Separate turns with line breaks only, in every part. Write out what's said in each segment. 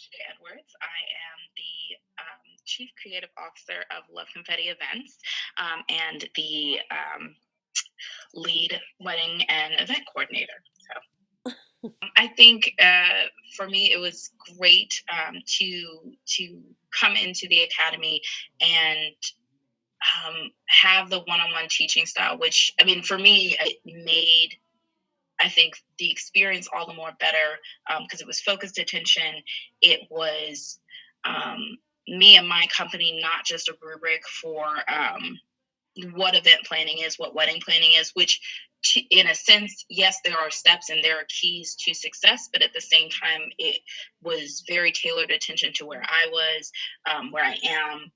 Mosade Edwards. I am the Chief Creative Officer of Love Confetti Events and the lead wedding and event coordinator. So I think for me it was great to come into the academy and have the one-on-one teaching style, which I mean for me it made I think the experience all the more better because it was focused attention. It was me and my company, not just a rubric for what event planning is, what wedding planning is, which in a sense, yes, there are steps and there are keys to success, but at the same time, it was very tailored attention to where I was, where I am,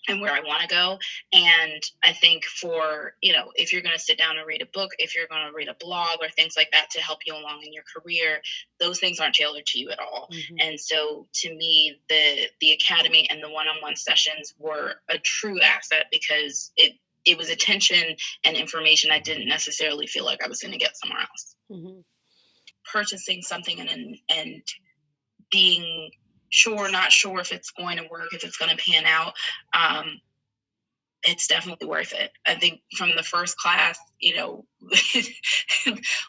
and where I want to go. And I think for, if you're going to sit down and read a book, if you're going to read a blog or things like that to help you along in your career, those things aren't tailored to you at all. Mm-hmm. And so to me, the academy and the one-on-one sessions were a true asset because it was attention and information I didn't necessarily feel like I was going to get somewhere else. Mm-hmm. Purchasing something and being not sure if it's going to work, if it's going to pan out, it's definitely worth it. I think from the first class,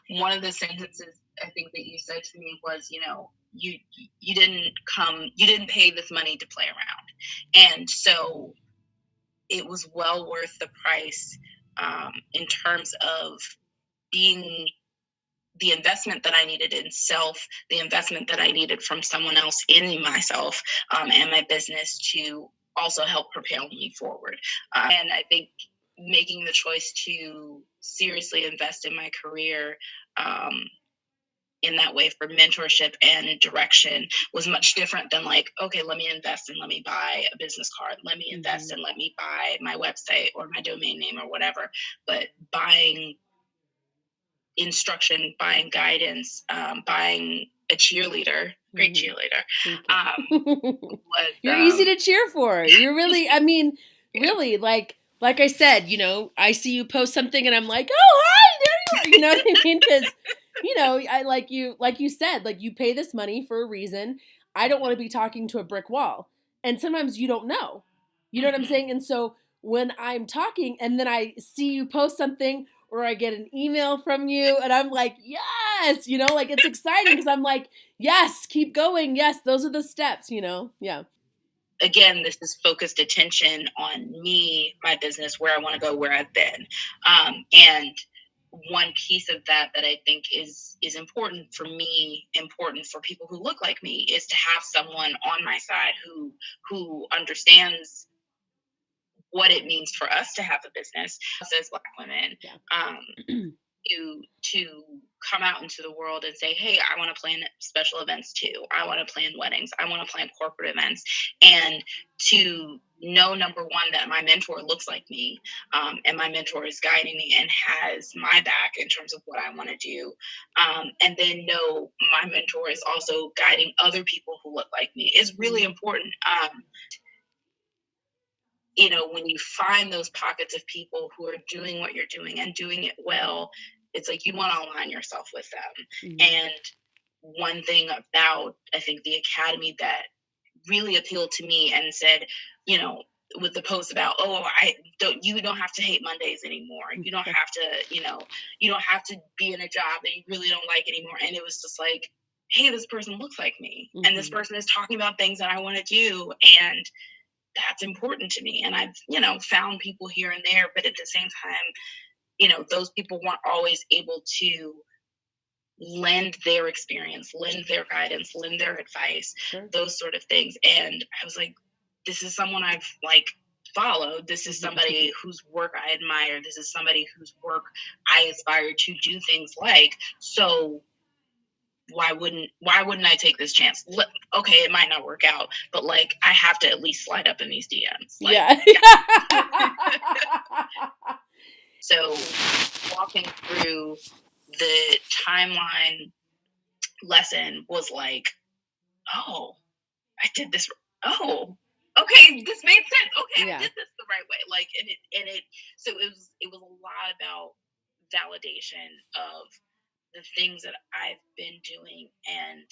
one of the sentences I think that you said to me was, you didn't pay this money to play around. And so it was well worth the price in terms of being the investment that I needed in self, the investment that I needed from someone else in myself and my business to also help propel me forward. And I think making the choice to seriously invest in my career in that way for mentorship and direction was much different than like, okay, let me invest and let me buy a business card. Let me invest mm-hmm. and let me buy my website or my domain name or whatever. But buying instruction, buying guidance, buying a cheerleader, great cheerleader.
You're easy to cheer for. You're really, I mean, really, like I said, I see you post something and I'm like, oh, hi, there you are. You know what I mean? Because, I like you said, like you pay this money for a reason. I don't want to be talking to a brick wall. And sometimes you don't know. You know what I'm saying? And so when I'm talking and then I see you post something or I get an email from you and I'm like, yes, like it's exciting because I'm like, yes, keep going. Yes, those are the steps, yeah.
Again, this is focused attention on me, my business, where I want to go, where I've been. And one piece of that I think is important for me, important for people who look like me, is to have someone on my side who understands what it means for us to have a business as Black women, to come out into the world and say, hey, I want to plan special events too. I want to plan weddings. I want to plan corporate events. And to know, number one, that my mentor looks like me, and my mentor is guiding me and has my back in terms of what I want to do. And then know my mentor is also guiding other people who look like me is really important. When you find those pockets of people who are doing what you're doing and doing it well, it's like you want to align yourself with them. Mm-hmm. And one thing about, I think, the academy that really appealed to me and said, with the post about, you don't have to hate Mondays anymore. You don't have to, you don't have to be in a job that you really don't like anymore. And it was just like, hey, this person looks like me. Mm-hmm. And this person is talking about things that I want to do. And that's important to me. And I've, found people here and there, but at the same time, those people weren't always able to lend their experience, lend their guidance, lend their advice, sure. Those sort of things. And I was like, this is someone I've followed. This is somebody whose work I admire. This is somebody whose work I aspire to do things like. So why wouldn't I take this chance? Okay, it might not work out, but I have to at least slide up in these DMs.
Yeah.
So walking through the timeline lesson was like, oh, I did this. Oh, okay, this made sense. Okay, yeah. I did this the right way. So it was a lot about validation of the things that I've been doing and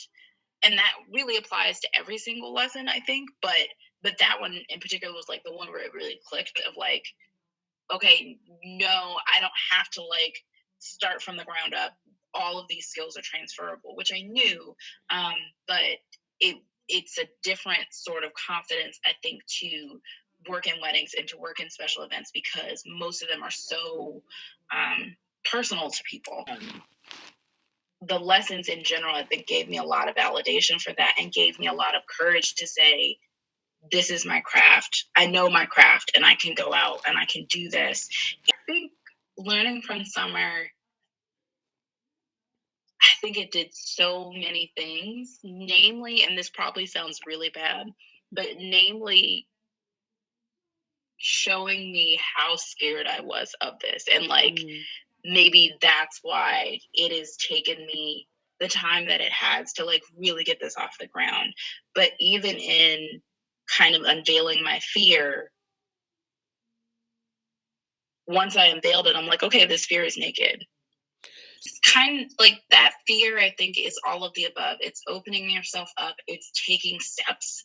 and that really applies to every single lesson, I think. But that one in particular was like the one where it really clicked of like, okay, no, I don't have to like start from the ground up. All of these skills are transferable, which I knew, but it's a different sort of confidence, I think, to work in weddings and to work in special events, because most of them are so personal to people. The lessons in general, I think, gave me a lot of validation for that, and gave me a lot of courage to say, this is my craft. I know my craft, and I can go out and I can do this. I think learning from Summer, I think it did so many things, namely, and this probably sounds really bad, but namely showing me how scared I was of this. And like, maybe that's why it has taken me the time that it has to like really get this off the ground. But even in kind of unveiling my fear, once I unveiled it, I'm like, okay, this fear is naked. It's kind of like that fear, I think, is all of the above. It's opening yourself up. It's taking steps.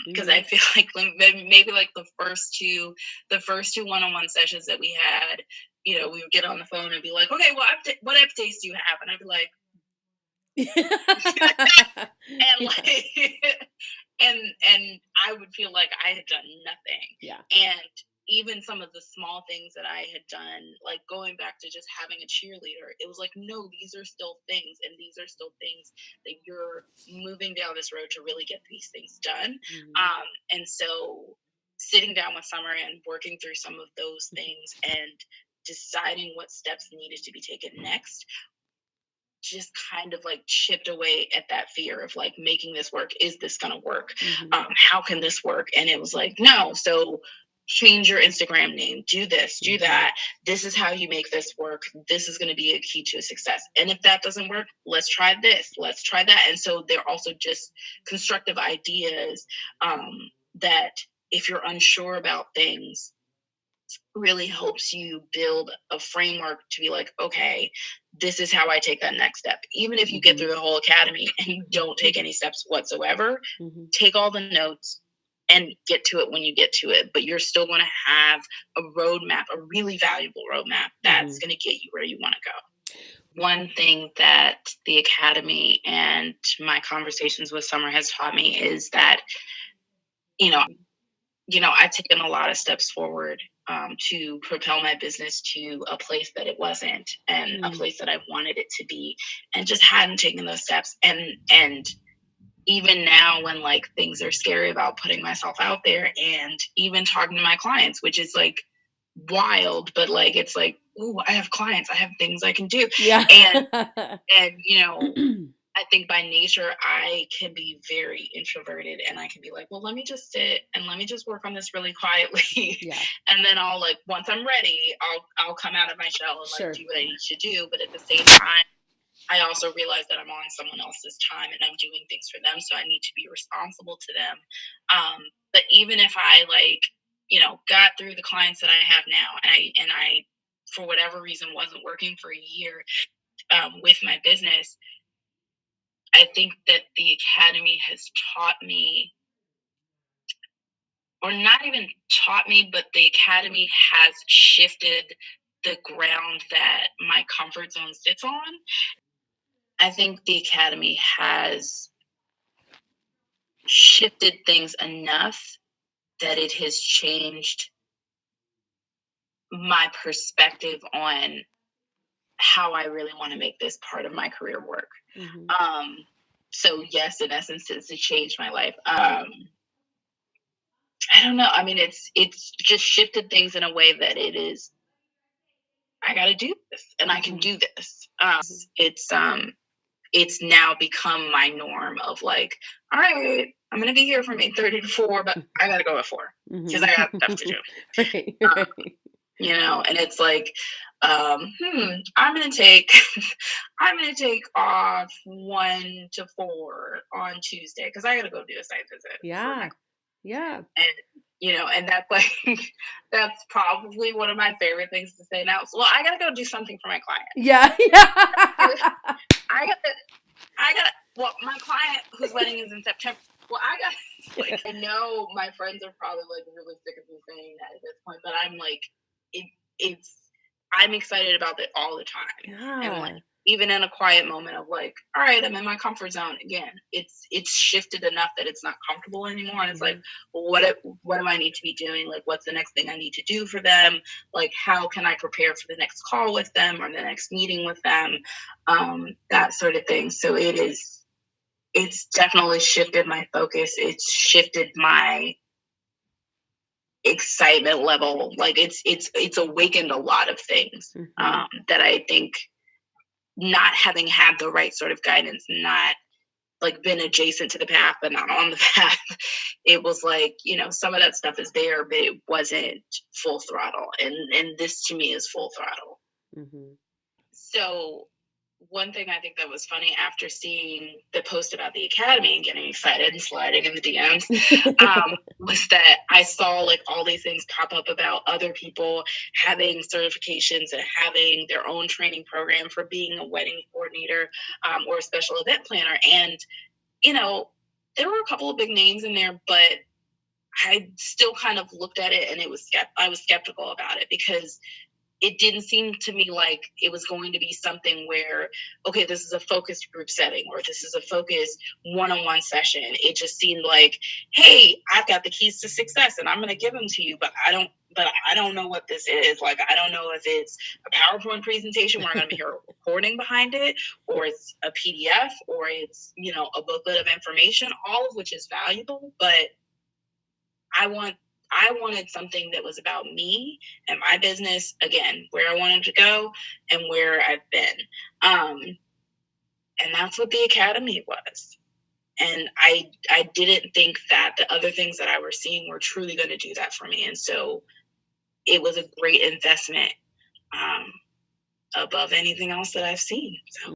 Because I feel like maybe like the first two one-on-one sessions that we had, you know, we would get on the phone and be like, okay, well, what updates do you have? And I'd be like, and like, and I would feel like I had done nothing.
Yeah.
And even some of the small things that I had done, like going back to just having a cheerleader, it was like, no, these are still things, and these are still things that you're moving down this road to really get these things done. And so sitting down with Summer and working through some of those things and deciding what steps needed to be taken next just kind of like chipped away at that fear of like making this work. Is this going to work? How can this work? And it was like, no. So change your Instagram name, do this, do that. This is how you make this work. This is going to be a key to success. And if that doesn't work, let's try this, let's try that. And so they're also just constructive ideas that if you're unsure about things, really helps you build a framework to be like, okay, this is how I take that next step. Even if you get through the whole academy and you don't take any steps whatsoever, take all the notes and get to it when you get to it. But you're still going to have a roadmap, a really valuable roadmap that's going to get you where you want to go. One thing that the academy and my conversations with Summer has taught me is that, you know, I've taken a lot of steps forward to propel my business to a place that it wasn't, and a place that I wanted it to be, and just hadn't taken those steps. And even now, when like things are scary about putting myself out there, and even talking to my clients, which is like wild, but like it's like, ooh, I have clients, I have things I can do.
Yeah.
And you know, I think by nature, I can be very introverted, and I can be like, well, let me just sit and let me just work on this really quietly.
Yeah.
And then I'll like, once I'm ready, I'll come out of my shell and like do what I need to do. But at the same time, I also realize that I'm on someone else's time and I'm doing things for them. So I need to be responsible to them. But even if I like, you know, got through the clients that I have now, and I for whatever reason wasn't working for a year with my business, I think that the academy has taught me, or not even taught me, but the academy has shifted the ground that my comfort zone sits on. I think the academy has shifted things enough that it has changed my perspective on how I really want to make this part of my career work. So yes, in essence, it's changed my life. I don't know. I mean, it's just shifted things in a way that it is, I got to do this and I can do this. It's now become my norm of like, all right, I'm going to be here from 8:30 to 4, but I got to go at 4 because I got stuff to do.
Right.
You know, and it's like, I'm going to take off 1 to 4 on Tuesday because I got to go do a site visit.
Yeah. Yeah.
And, you know, and that's like, that's probably one of my favorite things to say now. So, well, I got to go do something for my client.
Yeah.
Well, my client whose wedding is in September. Well, I know my friends are probably like really sick of me saying that at this point, but I'm like, I'm excited about it all the time.
Yeah.
And like, even in a quiet moment of like, all right, I'm in my comfort zone again. It's shifted enough that it's not comfortable anymore. And it's like, well, what do I need to be doing? Like, what's the next thing I need to do for them? Like, how can I prepare for the next call with them or the next meeting with them? That sort of thing. So it's definitely shifted my focus. It's shifted my excitement level. Like it's awakened a lot of things that I think, not having had the right sort of guidance, not like been adjacent to the path but not on the path, it was like, some of that stuff is there, but it wasn't full throttle, and this to me is full throttle. So one thing I think that was funny after seeing the post about the academy and getting excited and sliding in the DMs was that I saw like all these things pop up about other people having certifications and having their own training program for being a wedding coordinator or a special event planner. And, there were a couple of big names in there, but I still kind of looked at it and I was skeptical about it because it didn't seem to me like it was going to be something where, okay, this is a focused group setting or this is a focused one-on-one session. It just seemed like, hey, I've got the keys to success and I'm going to give them to you, but I don't know what this is. Like, I don't know if it's a PowerPoint presentation where I'm going to hear a recording behind it, or it's a PDF, or it's, a booklet of information, all of which is valuable. But I wanted something that was about me and my business, again, where I wanted to go and where I've been. And that's what the academy was. And I didn't think that the other things that I were seeing were truly going to do that for me. And so it was a great investment above anything else that I've seen. So.